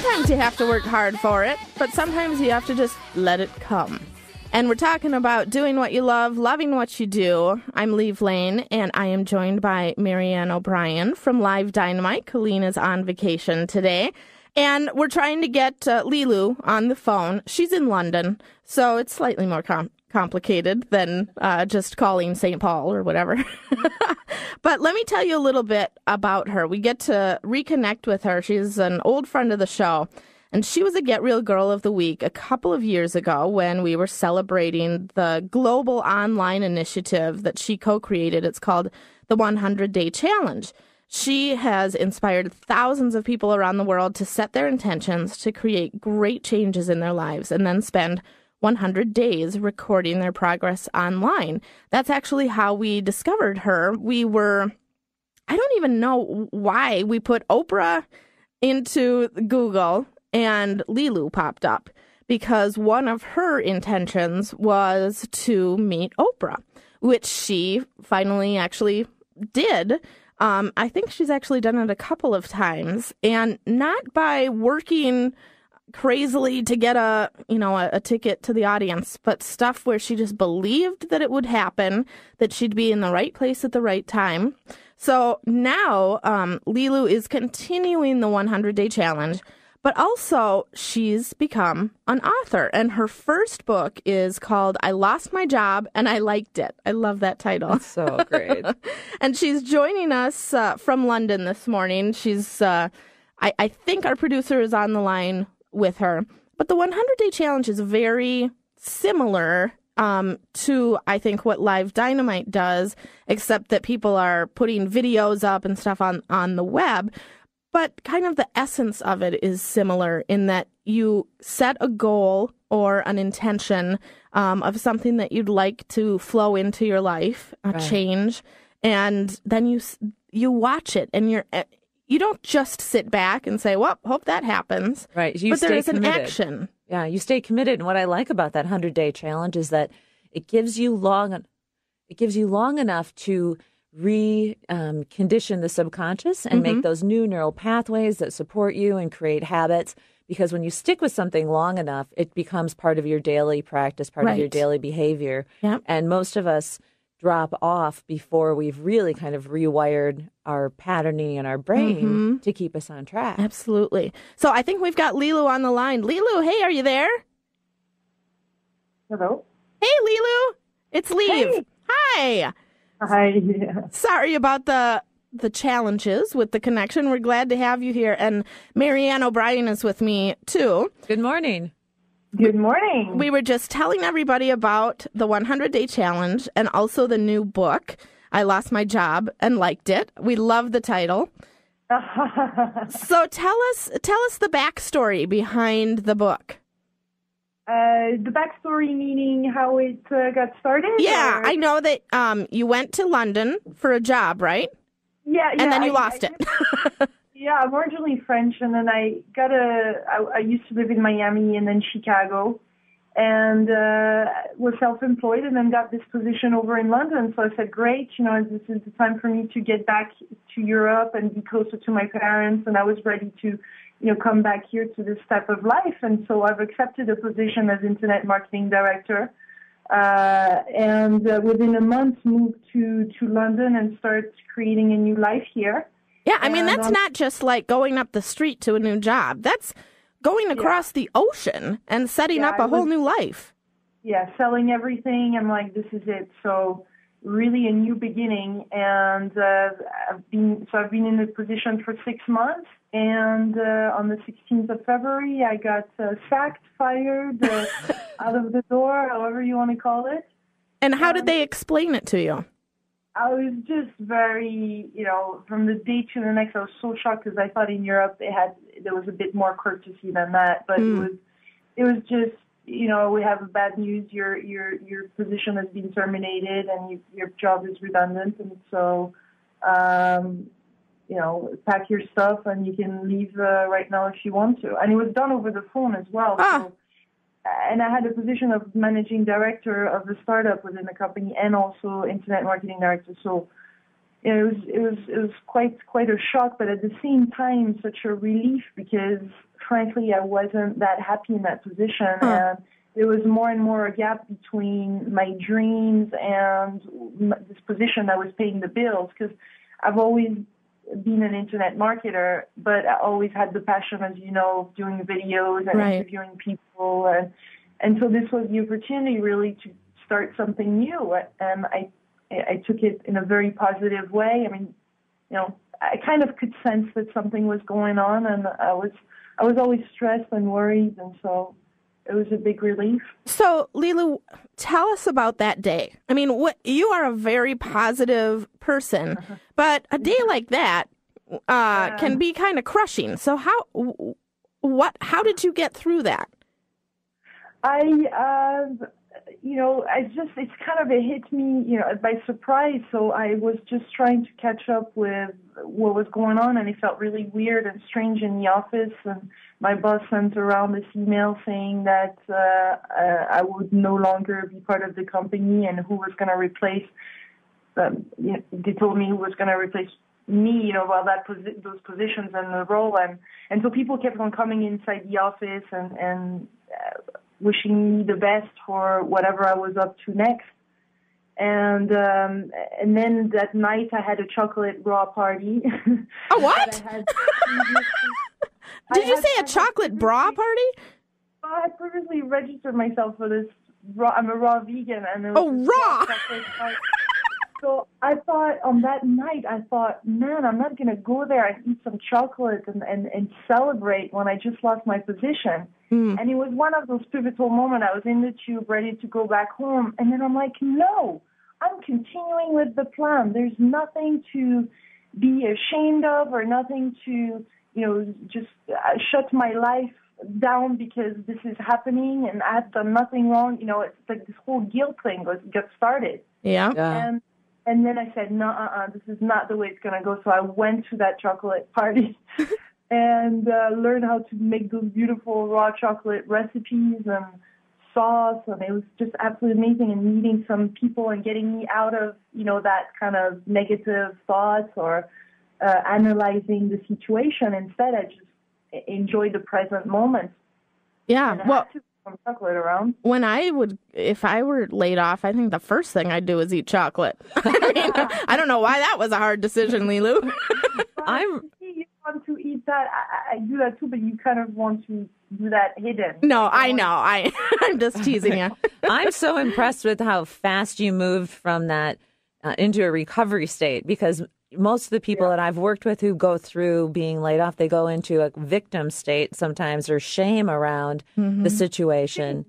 Sometimes you have to work hard for it, but sometimes you have to just let it come. And we're talking about doing what you love, loving what you do. I'm Liv Lane, and I am joined by Marianne O'Brien from Live Dynamite. Colleen is on vacation today. And we're trying to get Lilou on the phone. She's in London, so it's slightly more complicated than just calling St. Paul or whatever. But let me tell you a little bit about her. We get to reconnect with her. She's an old friend of the show, and she was a Get Real Girl of the Week a couple of years ago when we were celebrating the global online initiative that she co-created. It's called the 100-Day Challenge. She has inspired thousands of people around the world to set their intentions to create great changes in their lives and then spend 100 days recording their progress online. That's actually how we discovered her. I don't even know why we put Oprah into Google and Lilou popped up, because one of her intentions was to meet Oprah, which she finally actually did. I think she's actually done it a couple of times, and not by working crazily to get a ticket to the audience, but stuff where she just believed that it would happen, that she'd be in the right place at the right time. So now Lilou is continuing the 100-Day Challenge, but also she's become an author, and her first book is called I Lost My Job and I Liked It. I love that title. That's so great. And she's joining us from London this morning. She's, I think our producer is on the line with her. But the 100-Day Challenge is very similar to, I think, what Live Dynamite does, except that people are putting videos up and stuff on the web. But kind of the essence of it is similar in that you set a goal or an intention of something that you'd like to flow into your life, a change, and then you watch it, and you don't just sit back and say, well, hope that happens. Right. But there is an action. Yeah, you stay committed. And what I like about that 100-Day Challenge is that it gives you long enough to recondition the subconscious and make those new neural pathways that support you and create habits. Because when you stick with something long enough, it becomes part of your daily practice, part of your daily behavior. Yep. And most of us drop off before we've really kind of rewired our patterning in our brain to keep us on track. Absolutely. So I think we've got Lilou on the line. Lilou, hey, are you there? Hello. Hey, Lilou. It's Liv. Hey. Hi. Hi. Sorry about the challenges with the connection. We're glad to have you here. And Marianne O'Brien is with me, too. Good morning. Good morning. We were just telling everybody about the 100-Day Challenge and also the new book, I Lost My Job and Liked It. We love the title. So tell us the backstory behind the book. The backstory meaning how it got started? Yeah, or? I know that you went to London for a job, right? Yeah. And then you lost it. Yeah, I'm originally French, and then I used to live in Miami and then Chicago, and was self-employed, and then got this position over in London. So I said, great, this is the time for me to get back to Europe and be closer to my parents, and I was ready to, come back here to this type of life. And so I've accepted a position as Internet Marketing Director, and within a month moved to London and started creating a new life here. Yeah, I mean, that's not just like going up the street to a new job. That's going across the ocean and setting up a whole new life. Yeah, selling everything. I'm like, this is it. So really a new beginning. And I've been in this position for 6 months. And on the 16th of February, I got sacked, fired, out of the door, however you want to call it. And how did they explain it to you? I was just very, from the day to the next, I was so shocked because I thought in Europe there was a bit more courtesy than that. But it was just, we have bad news. Your position has been terminated and your job is redundant. And so, pack your stuff and you can leave right now if you want to. And it was done over the phone as well. So, and I had a position of managing director of a startup within the company and also internet marketing director. So it was quite a shock, but at the same time, such a relief because frankly, I wasn't that happy in that position. And there was more and more a gap between my dreams and this position that was paying the bills, because I've always been an internet marketer, but I always had the passion, as you know, of doing videos and interviewing people. And so this was the opportunity really to start something new. And I took it in a very positive way. I mean, I kind of could sense that something was going on, and I was always stressed and worried, and so it was a big relief. So, Lilou, tell us about that day. I mean, you are a very positive person, but a day like that can be kind of crushing. So how did you get through that? It's kind of, it hit me, by surprise. So I was just trying to catch up with what was going on, and it felt really weird and strange in the office. And my boss sent around this email saying that I would no longer be part of the company, and who was going to replace. They told me who was going to replace me, those positions and the role, and so people kept on coming inside the office and wishing me the best for whatever I was up to next. And then that night I had a chocolate bra party. A what? Did you say a chocolate bra party? I had previously registered myself for this I'm a raw vegan. And raw! So I thought, on that night, man, I'm not going to go there and eat some chocolate and celebrate when I just lost my position. And it was one of those pivotal moments. I was in the tube, ready to go back home. And then I'm like, no, I'm continuing with the plan. There's nothing to be ashamed of, or nothing to, just shut my life down because this is happening and I've done nothing wrong. It's like this whole guilt thing got started. Yeah. And then I said, no, this is not the way it's going to go. So I went to that chocolate party and learned how to make those beautiful raw chocolate recipes and sauce. And it was just absolutely amazing, and meeting some people and getting me out of, that kind of negative thoughts or analyzing the situation. Instead, I just enjoyed the present moment. Yeah. And I had to some chocolate around. If I were laid off, I think the first thing I'd do is eat chocolate. I don't know why that was a hard decision, Lilou. You want to eat that. I do that too, but you kind of want to do that hidden. No, I know. I'm just teasing you. I'm so impressed with how fast you moved from that into a recovery state, because most of the people that I've worked with who go through being laid off, they go into a victim state sometimes, or shame around the situation.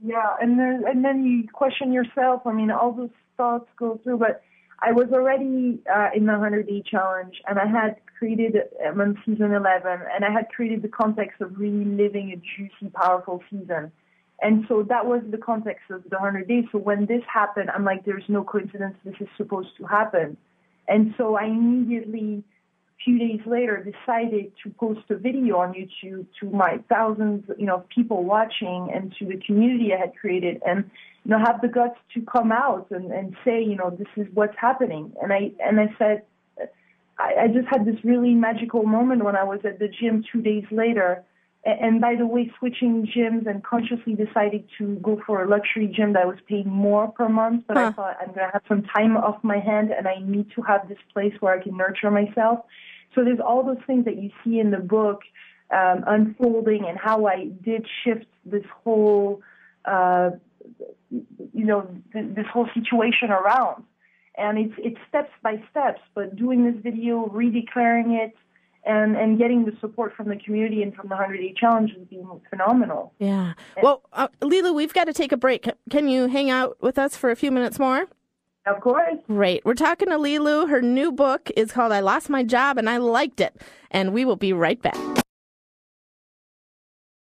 Yeah, and then you question yourself. I mean, all those thoughts go through. But I was already in the 100-day challenge, and I had created, I'm on season 11, and I had created the context of really living a juicy, powerful season. And so that was the context of the 100 days. So when this happened, I'm like, there's no coincidence. This is supposed to happen. And so I immediately, a few days later, decided to post a video on YouTube to my thousands, of people watching, and to the community I had created, and, have the guts to come out and say, this is what's happening. And I said, I just had this really magical moment when I was at the gym 2 days later. And by the way, switching gyms and consciously decided to go for a luxury gym that was paying more per month. But I thought, I'm going to have some time off my hand, and I need to have this place where I can nurture myself. So there's all those things that you see in the book unfolding, and how I did shift this whole, this whole situation around. And it's steps by steps, but doing this video, redeclaring it, and getting the support from the community and from the 100-day challenge has been phenomenal. Yeah. Well, Lilou, we've got to take a break. Can you hang out with us for a few minutes more? Of course. Great. We're talking to Lilou. Her new book is called I Lost My Job and I Liked It. And we will be right back.